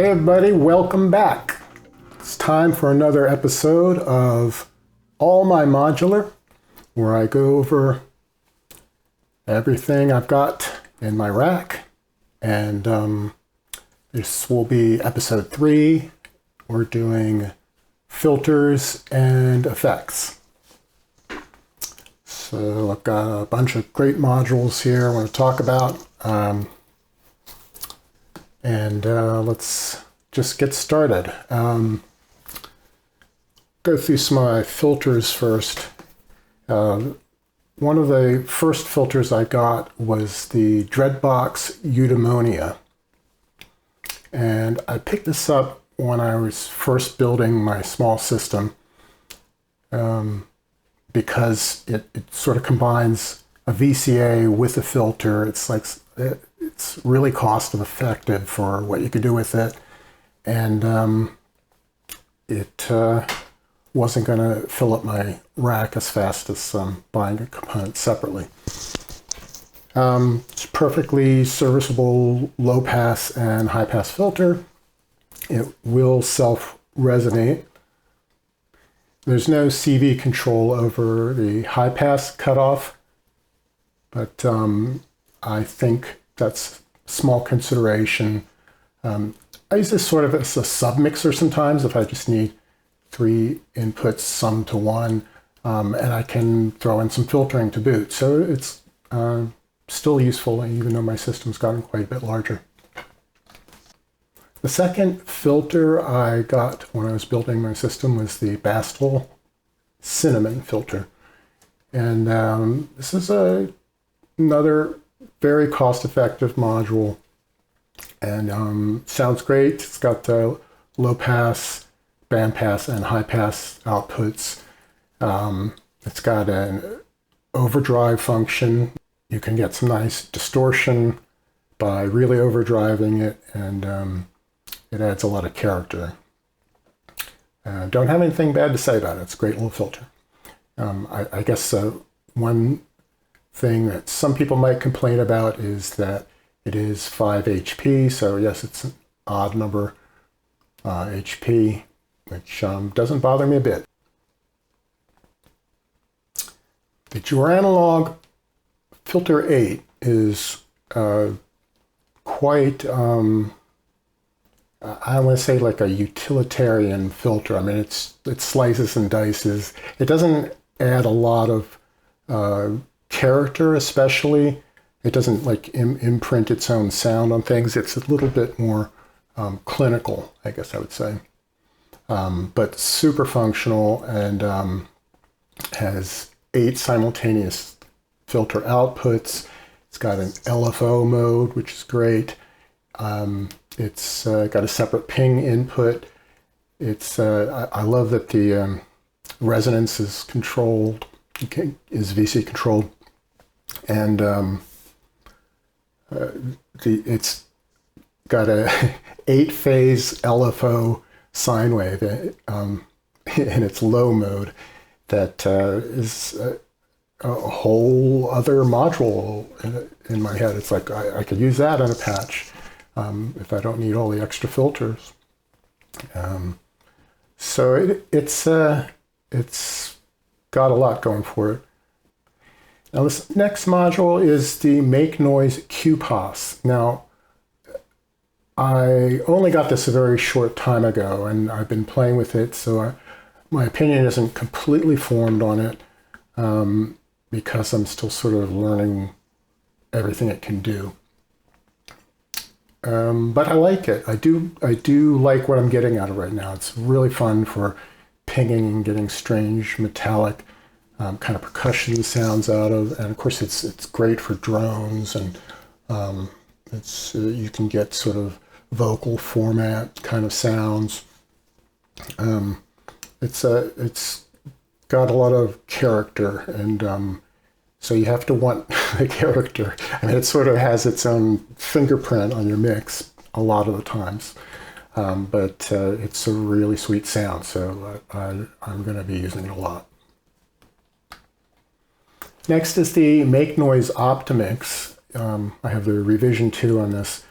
Hey everybody, welcome back. It's time for another episode of All My Modular, where I go over everything I've got in my rack. And this will be episode 3. We're doing filters and effects. So I've got a bunch of great modules here I want to talk about. Let's just get started. Go through some of my filters first. One of the first filters I got was the Dreadbox Eudemonia. And I picked this up when I was first building my small system because it sort of combines a VCA with a filter. It's really cost effective for what you could do with it. And it wasn't going to fill up my rack as fast as buying a component separately. It's perfectly serviceable low pass and high pass filter. It will self-resonate. There's no CV control over the high pass cutoff, but I think that's a small consideration. I use this sort of as a submixer sometimes if I just need 3 inputs summed to 1, and I can throw in some filtering to boot. So it's still useful, even though my system's gotten quite a bit larger. The second filter I got when I was building my system was the Bastl Cinnamon filter. And this is another very cost-effective module, and sounds great. It's got the low pass, band pass, and high pass outputs. It's got an overdrive function. You can get some nice distortion by really overdriving it, and it adds a lot of character. Don't have anything bad to say about it. It's a great little filter. I guess one thing that some people might complain about is that it is 5 HP, so yes, it's an odd number HP, which doesn't bother me a bit. The Joranalogue Filter 8 is quite, I want to say like a utilitarian filter. I mean, it slices and dices. It doesn't add a lot of character, especially. It doesn't like imprint its own sound on things. It's a little bit more clinical, I guess I would say. But super functional, and has 8 simultaneous filter outputs. It's got an LFO mode, which is great. It's got a separate ping input. I love that the resonance is controlled, is VC controlled, and it's got a 8-phase LFO sine wave in its low mode that is a whole other module in my head. It's like I could use that on a patch if I don't need all the extra filters. So it's got a lot going for it. Now this next module is the Make Noise QPAS. Now I only got this a very short time ago, and I've been playing with it, so my opinion isn't completely formed on it because I'm still sort of learning everything it can do. But I like it. I do like what I'm getting out of it right now. It's really fun for pinging and getting strange metallic kind of percussion sounds out of, and of course it's great for drones, and you can get sort of vocal format kind of sounds. It's got a lot of character, and so you have to want the character. I mean, it sort of has its own fingerprint on your mix a lot of the times, but it's a really sweet sound, so I'm going to be using it a lot. Next is the Make Noise Optomix. I have the revision 2 on this.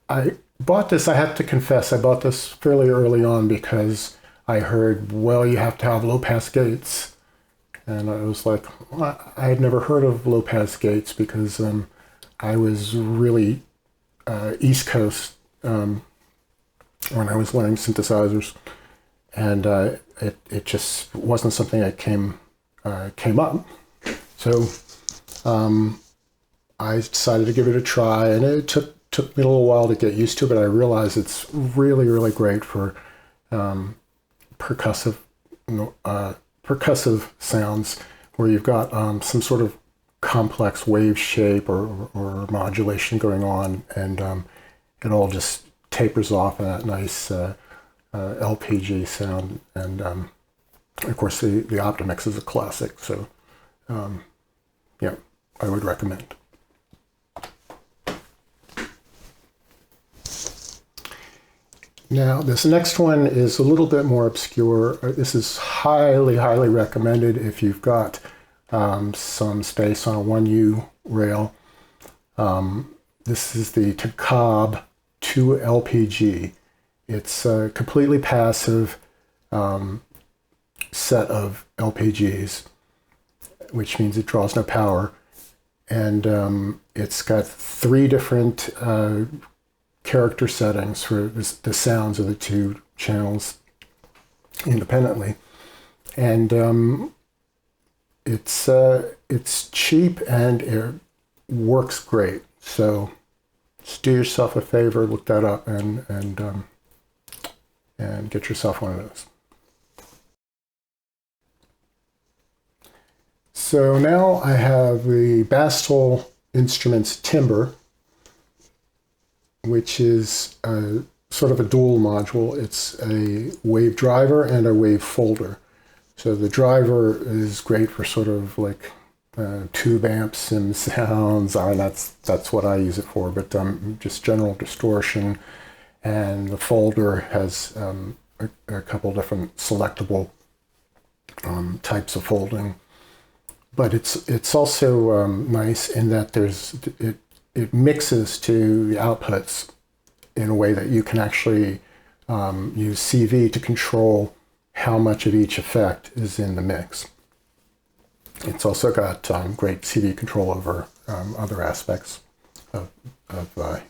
I bought this, I have to confess, I bought this fairly early on because I heard, well, you have to have low-pass gates. And I was like, well, I had never heard of low-pass gates because I was really East Coast when I was learning synthesizers. And it just wasn't something that came up. So I decided to give it a try, and it took me a little while to get used to it, but I realized it's really, really great for percussive sounds where you've got some sort of complex wave shape or modulation going on, and it all just tapers off in that nice LPG sound. And of course, the Optomix is a classic, so yeah, I would recommend. Now, this next one is a little bit more obscure. This is highly, highly recommended if you've got some space on a 1U rail. This is the Takaab 2 LPG. It's a completely passive set of LPGs, which means it draws no power. And it's got 3 different character settings for the sounds of the 2 channels independently. And it's cheap and it works great. So just do yourself a favor, look that up, and get yourself one of those. So now I have the Bastl Instruments Timbre, which is sort of a dual module. It's a wave driver and a wave folder. So the driver is great for sort of like tube amps and sounds. I mean, that's what I use it for, but just general distortion. And the folder has a couple different selectable types of folding. But it's also nice in that it mixes to the outputs in a way that you can actually use CV to control how much of each effect is in the mix. It's also got great CV control over other aspects of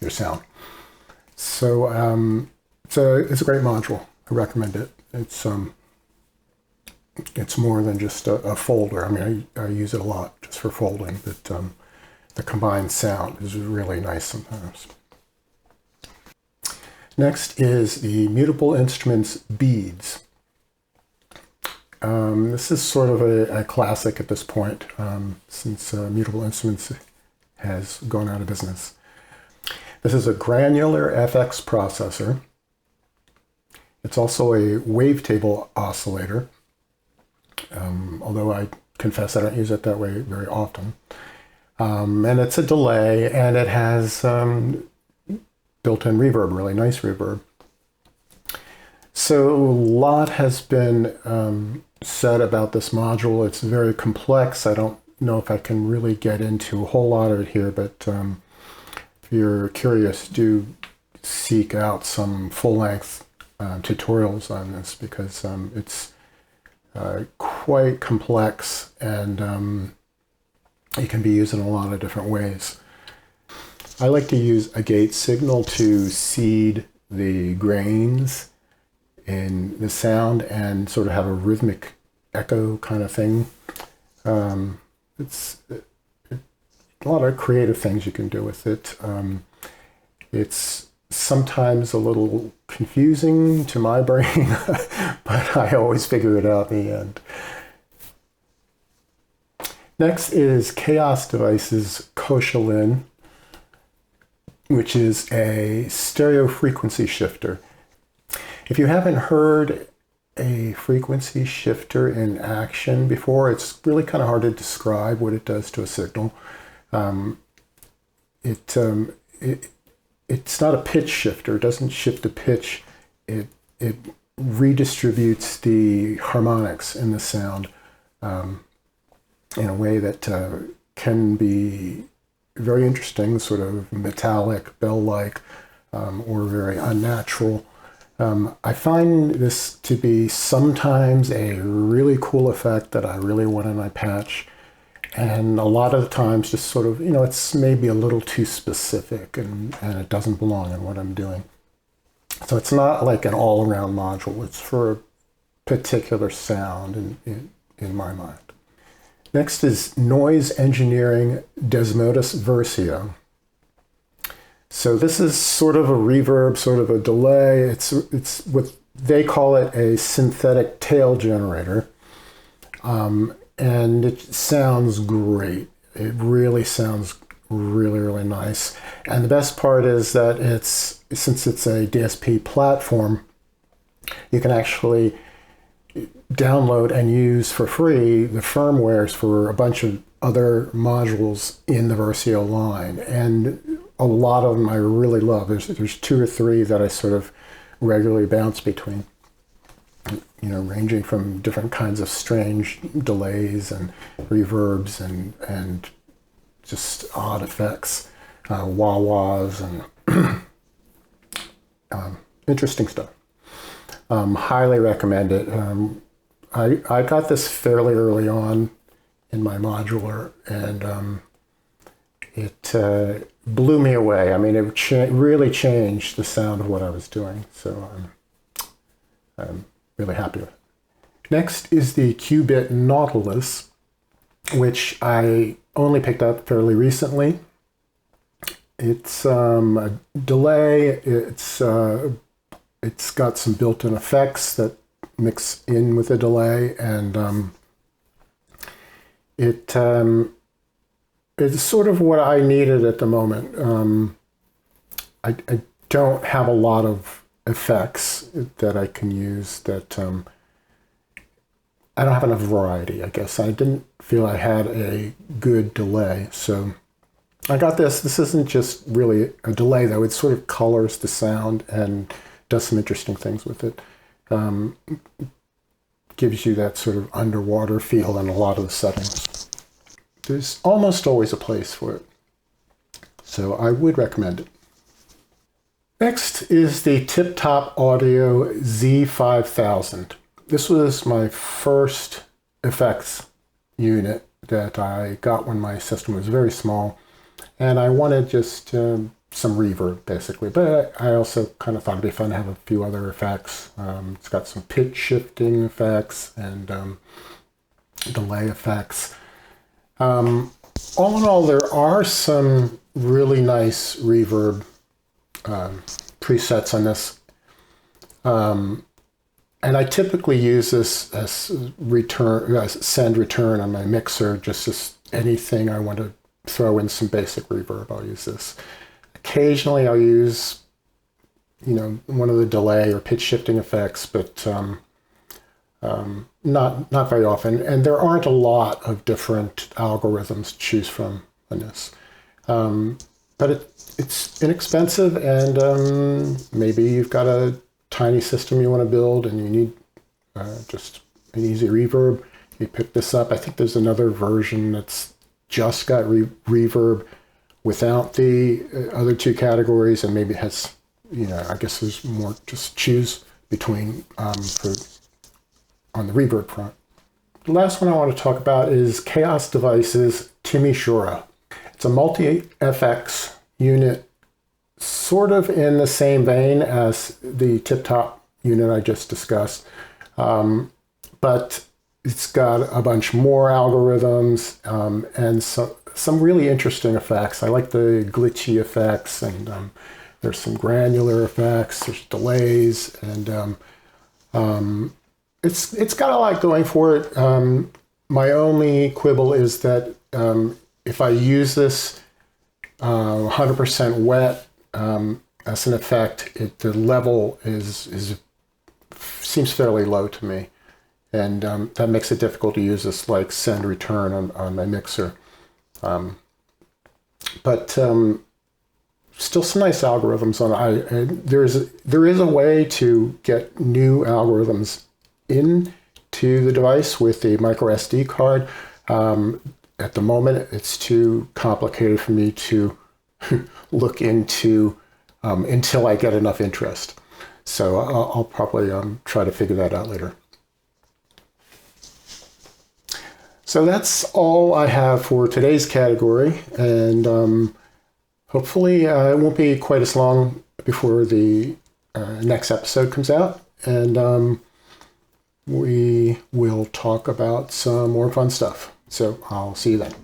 your sound. So it's a great module. I recommend it. It's more than just a folder. I mean, I use it a lot just for folding, but the combined sound is really nice sometimes. Next is the Mutable Instruments Beads. This is sort of a classic at this point, since Mutable Instruments has gone out of business. This is a granular FX processor. It's also a wavetable oscillator, although I confess I don't use it that way very often. And it's a delay, and it has built-in reverb, really nice reverb. So a lot has been said about this module. It's very complex. I don't know if I can really get into a whole lot of it here, but if you're curious, do seek out some full-length tutorials on this, because it's quite complex, and it can be used in a lot of different ways. I like to use a gate signal to seed the grains in the sound and sort of have a rhythmic echo kind of thing. It's a lot of creative things you can do with it. It's sometimes a little confusing to my brain, but I always figure it out in the end. Next is Chaos Devices Koszalin, which is a stereo frequency shifter. If you haven't heard a frequency shifter in action before, it's really kind of hard to describe what it does to a signal. It's not a pitch shifter. It doesn't shift the pitch. It redistributes the harmonics in the sound in a way that can be very interesting, sort of metallic, bell-like, or very unnatural. I find this to be sometimes a really cool effect that I really want in my patch. And a lot of the times just sort of, it's maybe a little too specific and it doesn't belong in what I'm doing. So it's not like an all-around module. It's for a particular sound in my mind. Next is Noise Engineering Desmodus Versio. So this is sort of a reverb, sort of a delay. It's what they call it a synthetic tail generator. And it sounds great. It really sounds really, really nice. And the best part is that since it's a DSP platform, you can actually download and use for free the firmwares for a bunch of other modules in the Versio line. And a lot of them I really love. There's 2 or 3 that I sort of regularly bounce between. Ranging from different kinds of strange delays and reverbs and just odd effects, wah-wahs and interesting stuff. Highly recommend it. I got this fairly early on in my modular, and it blew me away. I mean, it really changed the sound of what I was doing. So I'm really happy with it. Next is the Qubit Nautilus, which I only picked up fairly recently. It's a delay. It's got some built-in effects that mix in with the delay, and it's sort of what I needed at the moment. I don't have a lot of effects that I can use that I don't have enough variety, I guess. I didn't feel I had a good delay, so I got this. This isn't just really a delay, though. It sort of colors the sound and does some interesting things with it. Gives you that sort of underwater feel in a lot of the settings. There's almost always a place for it, so I would recommend it. Next is the Tiptop Audio Z5000. This was my first effects unit that I got when my system was very small, and I wanted just some reverb, basically. But I also kind of thought it'd be fun to have a few other effects. It's got some pitch shifting effects and delay effects. All in all, there are some really nice reverb presets on this. And I typically use this as send return on my mixer, just as anything I want to throw in some basic reverb, I'll use this. Occasionally I'll use, one of the delay or pitch shifting effects, but not very often. And there aren't a lot of different algorithms to choose from on this. But it's inexpensive, and maybe you've got a tiny system you want to build and you need just an easy reverb. You pick this up. I think there's another version that's just got reverb without the other 2 categories, and maybe it has, I guess there's more just choose between on the reverb front. The last one I want to talk about is Chaos Devices Timiszoara. It's a multi-FX unit, sort of in the same vein as the Tiptop unit I just discussed, but it's got a bunch more algorithms and some really interesting effects. I like the glitchy effects, and there's some granular effects, there's delays, and it's got a lot going for it. My only quibble is that if I use this 100% wet as an effect, the level seems fairly low to me, and that makes it difficult to use this like send return on my mixer. But still some nice algorithms on it. There is a way to get new algorithms into the device with the micro SD card. At the moment, it's too complicated for me to look into until I get enough interest. So I'll probably try to figure that out later. So that's all I have for today's category, and hopefully it won't be quite as long before the next episode comes out, and we will talk about some more fun stuff. So I'll see you then.